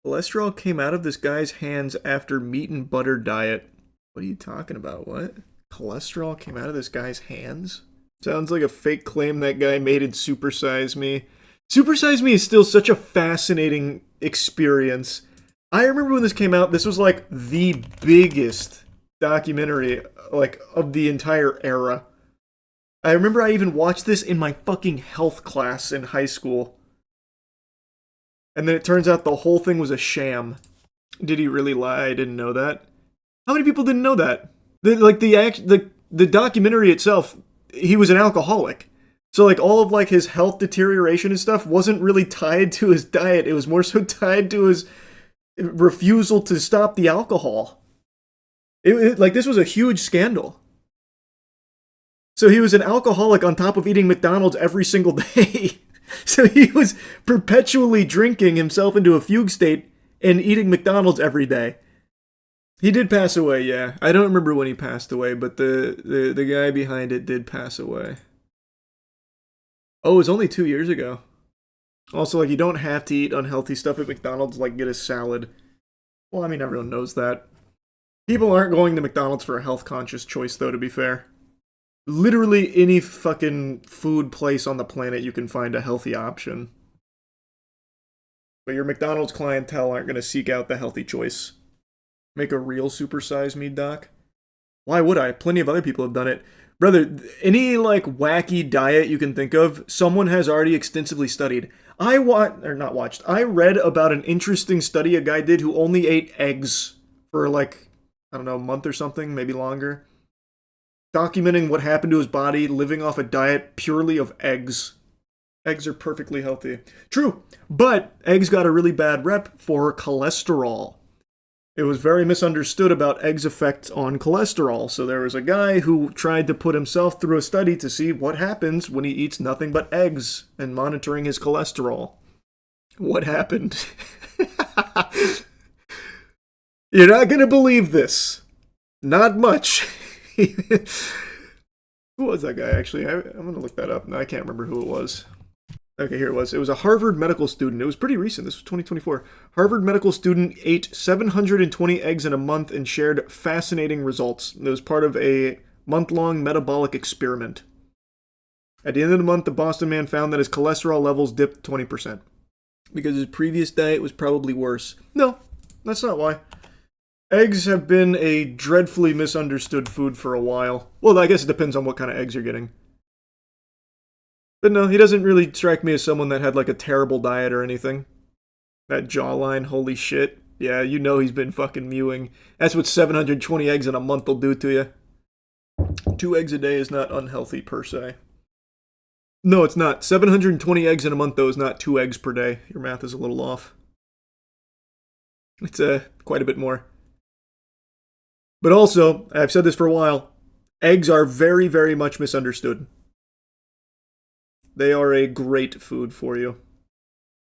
Cholesterol came out of this guy's hands after meat and butter diet. What are you talking about? What? Cholesterol came out of this guy's hands? Sounds like a fake claim that guy made in Supersize Me. Supersize Me is still such a fascinating experience. I remember when this came out, this was like the biggest documentary like of the entire era. I remember I even watched this in my fucking health class in high school. And then it turns out the whole thing was a sham. Did he really lie? I didn't know that. How many people didn't know that? The documentary itself, he was an alcoholic. So like all of like his health deterioration and stuff wasn't really tied to his diet. It was more so tied to his refusal to stop the alcohol. Like this was a huge scandal. So he was an alcoholic on top of eating McDonald's every single day. So he was perpetually drinking himself into a fugue state and eating McDonald's every day. He did pass away, yeah. I don't remember when he passed away, but the guy behind it did pass away. Oh, it was only 2 years ago. Also, like, you don't have to eat unhealthy stuff at McDonald's, like get a salad. Well, I mean, everyone knows that. People aren't going to McDonald's for a health-conscious choice, though, to be fair. Literally any fucking food place on the planet you can find a healthy option. But your McDonald's clientele aren't going to seek out the healthy choice. Make a real Supersize Me doc? Why would I? Plenty of other people have done it. Brother, any like wacky diet you can think of, someone has already extensively studied. I read about an interesting study a guy did who only ate eggs for like, I don't know, a month or something, maybe longer. Documenting what happened to his body, living off a diet purely of eggs. Eggs are perfectly healthy. True, but eggs got a really bad rep for cholesterol. It was very misunderstood about eggs' effect on cholesterol, so there was a guy who tried to put himself through a study to see what happens when he eats nothing but eggs and monitoring his cholesterol. What happened? You're not gonna believe this. Not much. Who was that guy, actually? I'm going to look that up. No, I can't remember who it was. Okay, here it was. It was a Harvard medical student. It was pretty recent. This was 2024. Harvard medical student ate 720 eggs in a month and shared fascinating results. It was part of a month-long metabolic experiment. At the end of the month, the Boston man found that his cholesterol levels dipped 20%. Because his previous diet was probably worse. No, that's not why. Eggs have been a dreadfully misunderstood food for a while. Well, I guess it depends on what kind of eggs you're getting. But no, he doesn't really strike me as someone that had like a terrible diet or anything. That jawline, holy shit. Yeah, you know he's been fucking mewing. That's what 720 eggs in a month will do to you. 2 eggs a day is not unhealthy per se. No, it's not. 720 eggs in a month, though, is not 2 eggs per day. Your math is a little off. It's quite a bit more. But also, I've said this for a while, eggs are very, very much misunderstood. They are a great food for you.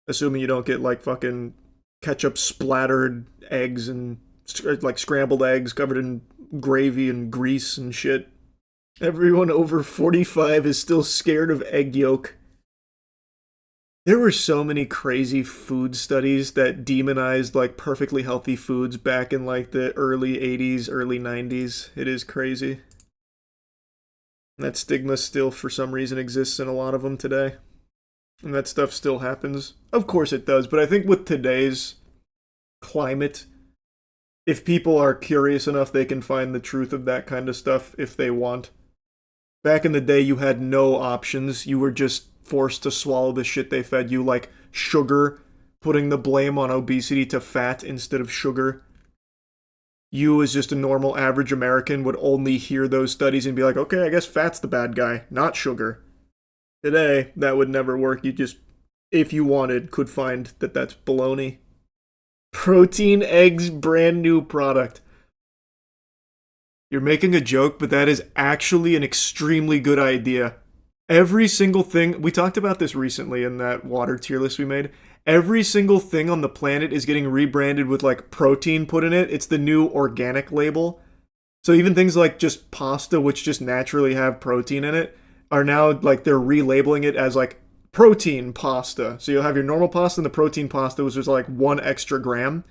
Assuming you don't get like fucking ketchup splattered eggs and like scrambled eggs covered in gravy and grease and shit. Everyone over 45 is still scared of egg yolk. There were so many crazy food studies that demonized like perfectly healthy foods back in like the early 80s, early 90s. It is crazy. That stigma still for some reason exists in a lot of them today. And that stuff still happens. Of course it does, but I think with today's climate, if people are curious enough, they can find the truth of that kind of stuff if they want. Back in the day, you had no options. You were just forced to swallow the shit they fed you, like sugar, putting the blame on obesity to fat instead of sugar. You, as just a normal average American, would only hear those studies and be like, okay, I guess fat's the bad guy, not sugar. Today, that would never work. You just, if you wanted, could find that that's baloney. Protein Eggs brand new product. You're making a joke, but that is actually an extremely good idea. Every single thing, we talked about this recently in that water tier list we made. Every single thing on the planet is getting rebranded with like protein put in it. It's the new organic label. So even things like just pasta, which just naturally have protein in it, are now like they're relabeling it as like protein pasta. So you'll have your normal pasta and the protein pasta, which is like 1 extra gram.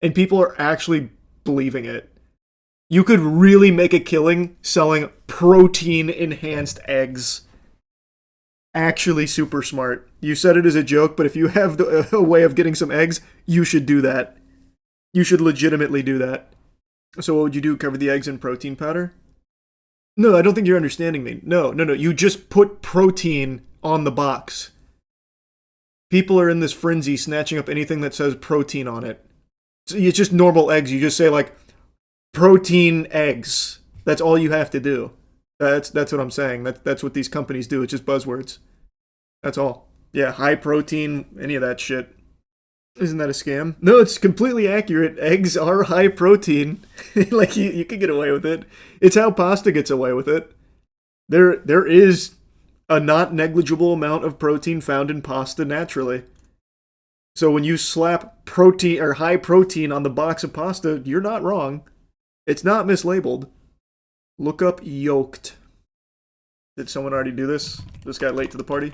And people are actually believing it. You could really make a killing selling protein enhanced eggs. Actually super smart. You said it as a joke, but if you have a way of getting some eggs, you should do that. You should legitimately do that. So what would you do? Cover the eggs in protein powder? No, I don't think you're understanding me. No. You just put protein on the box. People are in this frenzy snatching up anything that says protein on it. So it's just normal eggs. You just say like protein eggs. That's all you have to do. That's what I'm saying. That's what these companies do. It's just buzzwords. That's all. Yeah, high protein, any of that shit. Isn't that a scam? No, it's completely accurate. Eggs are high protein. Like you can get away with it. It's how pasta gets away with it. There is a not negligible amount of protein found in pasta naturally. So when you slap protein or high protein on the box of pasta, you're not wrong. It's not mislabeled. Look up yoked. Did someone already do this? This got late to the party.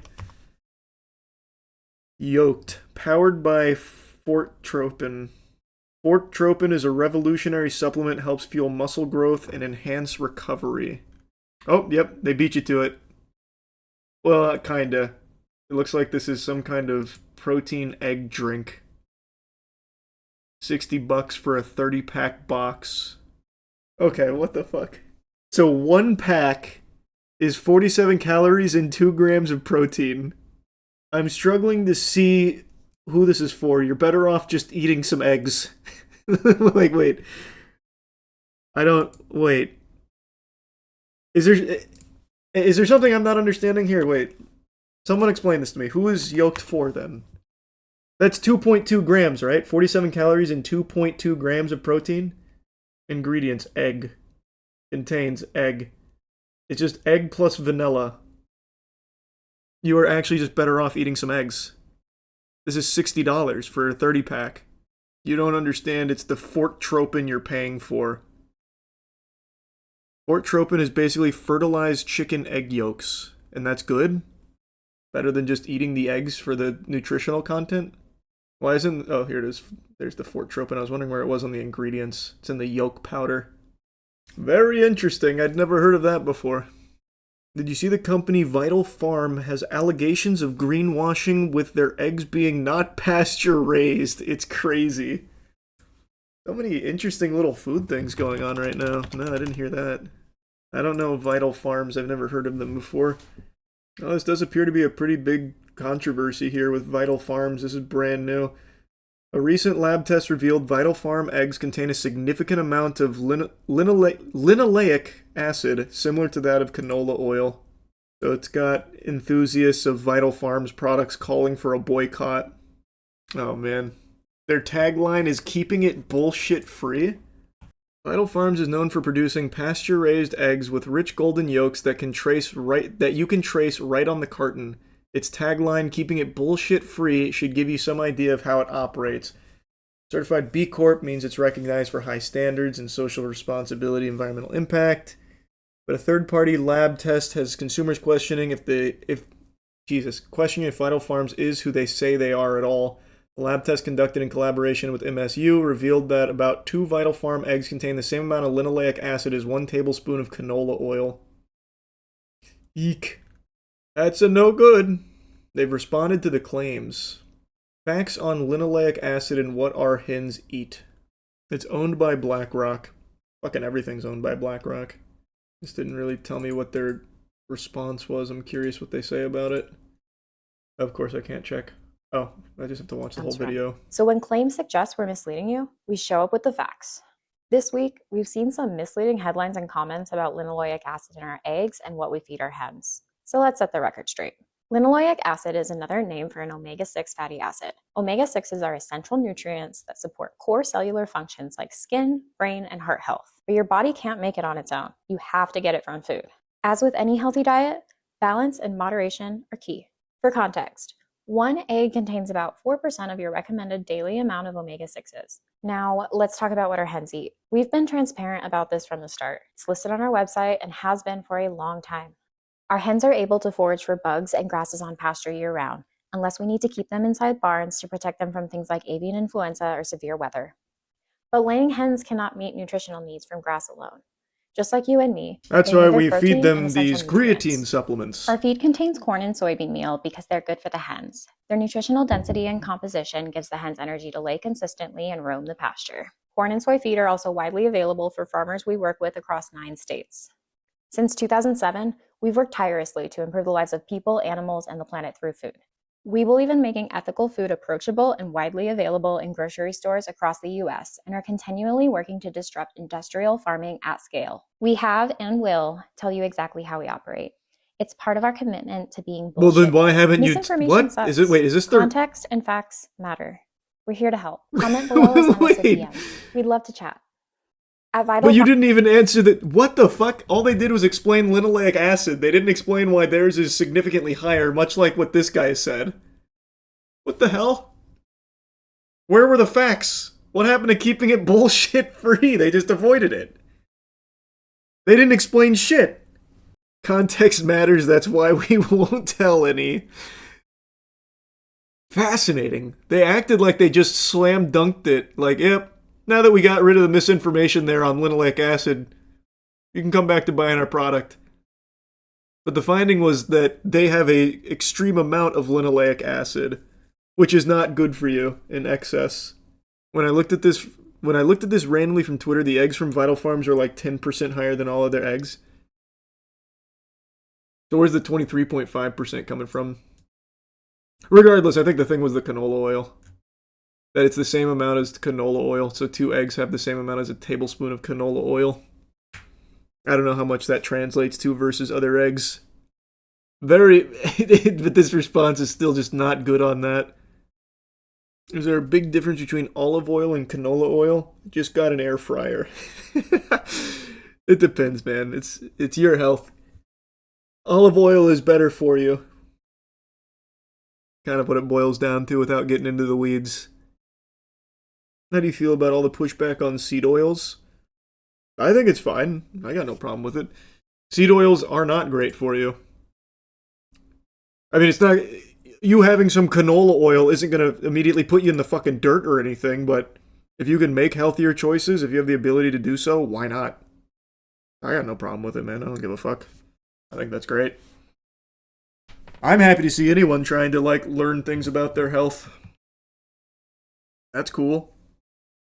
Yoked. Powered by Fortropin. Fortropin is a revolutionary supplement, helps fuel muscle growth and enhance recovery. Oh, yep, they beat you to it. Well, kinda. It looks like this is some kind of protein egg drink. $60 for a 30-pack box. Okay, what the fuck? So 1 pack is 47 calories and 2 grams of protein. I'm struggling to see who this is for. You're better off just eating some eggs. Like, wait. Wait. Is there something I'm not understanding here? Wait. Someone explain this to me. Who is yoked for then? That's 2.2 grams, right? 47 calories and 2.2 grams of protein. Ingredients, egg. Contains egg. It's just egg plus vanilla. You are actually just better off eating some eggs. This is $60 for a 30-pack. You don't understand, it's the Fortropin you're paying for. Fortropin is basically fertilized chicken egg yolks. And that's good? Better than just eating the eggs for the nutritional content? Why isn't... Oh, here it is. There's the Fortropin. I was wondering where it was on the ingredients. It's in the yolk powder. Very interesting. I'd never heard of that before. Did you see the company Vital Farm has allegations of greenwashing with their eggs being not pasture raised? It's crazy. So many interesting little food things going on right now. No, I didn't hear that. I don't know Vital Farms. I've never heard of them before. Oh, this does appear to be a pretty big controversy here with Vital Farms. This is brand new. A recent lab test revealed Vital Farm eggs contain a significant amount of linoleic acid, similar to that of canola oil. So it's got enthusiasts of Vital Farms products calling for a boycott. Oh man. Their tagline is keeping it bullshit free. Vital Farms is known for producing pasture-raised eggs with rich golden yolks that you can trace right on the carton. Its tagline, keeping it bullshit free, should give you some idea of how it operates. Certified B Corp means it's recognized for high standards and social responsibility, environmental impact. But a third-party lab test has consumers questioning if Vital Farms is who they say they are at all. A lab test conducted in collaboration with MSU revealed that about 2 Vital Farm eggs contain the same amount of linoleic acid as 1 tablespoon of canola oil. Eek. That's a no good. They've responded to the claims. Facts on linoleic acid and what our hens eat. It's owned by BlackRock. Fucking everything's owned by BlackRock. This didn't really tell me what their response was. I'm curious what they say about it. Of course I can't check. Oh, I just have to watch the whole video. So when claims suggest we're misleading you, we show up with the facts. This week, we've seen some misleading headlines and comments about linoleic acid in our eggs and what we feed our hens. So let's set the record straight. Linoleic acid is another name for an omega-6 fatty acid. Omega-6s are essential nutrients that support core cellular functions like skin, brain, and heart health. But your body can't make it on its own. You have to get it from food. As with any healthy diet, balance and moderation are key. For context, 1 egg contains about 4% of your recommended daily amount of omega-6s. Now, let's talk about what our hens eat. We've been transparent about this from the start. It's listed on our website and has been for a long time. Our hens are able to forage for bugs and grasses on pasture year-round, unless we need to keep them inside barns to protect them from things like avian influenza or severe weather. But laying hens cannot meet nutritional needs from grass alone. Just like you and me, That's they why need their we feed protein and them essential these creatine nutrients. supplements. Our feed contains corn and soybean meal because they're good for the hens. Their nutritional density and composition gives the hens energy to lay consistently and roam the pasture. Corn and soy feed are also widely available for farmers we work with across 9 states. Since 2007, we've worked tirelessly to improve the lives of people, animals, and the planet through food. We believe in making ethical food approachable and widely available in grocery stores across the US and are continually working to disrupt industrial farming at scale. We have and will tell you exactly how we operate. It's part of our commitment to being bullshit. Well, then why haven't you... Misinformation What? sucks. Is it... Wait, is this the... Context and facts matter. We're here to help. Comment below or send us a Wait. DM. We'd love to chat. At Vital But you didn't even answer that. What the fuck? All they did was explain linoleic acid. They didn't explain why theirs is significantly higher, much like what this guy said. What the hell? Where were the facts? What happened to keeping it bullshit free? They just avoided it. They didn't explain shit. Context matters, that's why we won't tell any. Fascinating. They acted like they just slam dunked it. Like, yep, now that we got rid of the misinformation there on linoleic acid, you can come back to buying our product. But the finding was that they have a extreme amount of linoleic acid, which is not good for you in excess. When I looked at this randomly from Twitter, the eggs from Vital Farms are like 10% higher than all other eggs. So where's the 23.5% coming from? Regardless, I think the thing was the canola oil. That it's the same amount as canola oil, so 2 eggs have the same amount as a tablespoon of canola oil. I don't know how much that translates to versus other eggs. But this response is still just not good on that. Is there a big difference between olive oil and canola oil? Just got an air fryer. It depends, man. It's your health. Olive oil is better for you. Kind of what it boils down to without getting into the weeds. How do you feel about all the pushback on seed oils? I think it's fine. I got no problem with it. Seed oils are not great for you. I mean, it's not... You having some canola oil isn't going to immediately put you in the fucking dirt or anything, but if you can make healthier choices, if you have the ability to do so, why not? I got no problem with it, man. I don't give a fuck. I think that's great. I'm happy to see anyone trying to, like, learn things about their health. That's cool.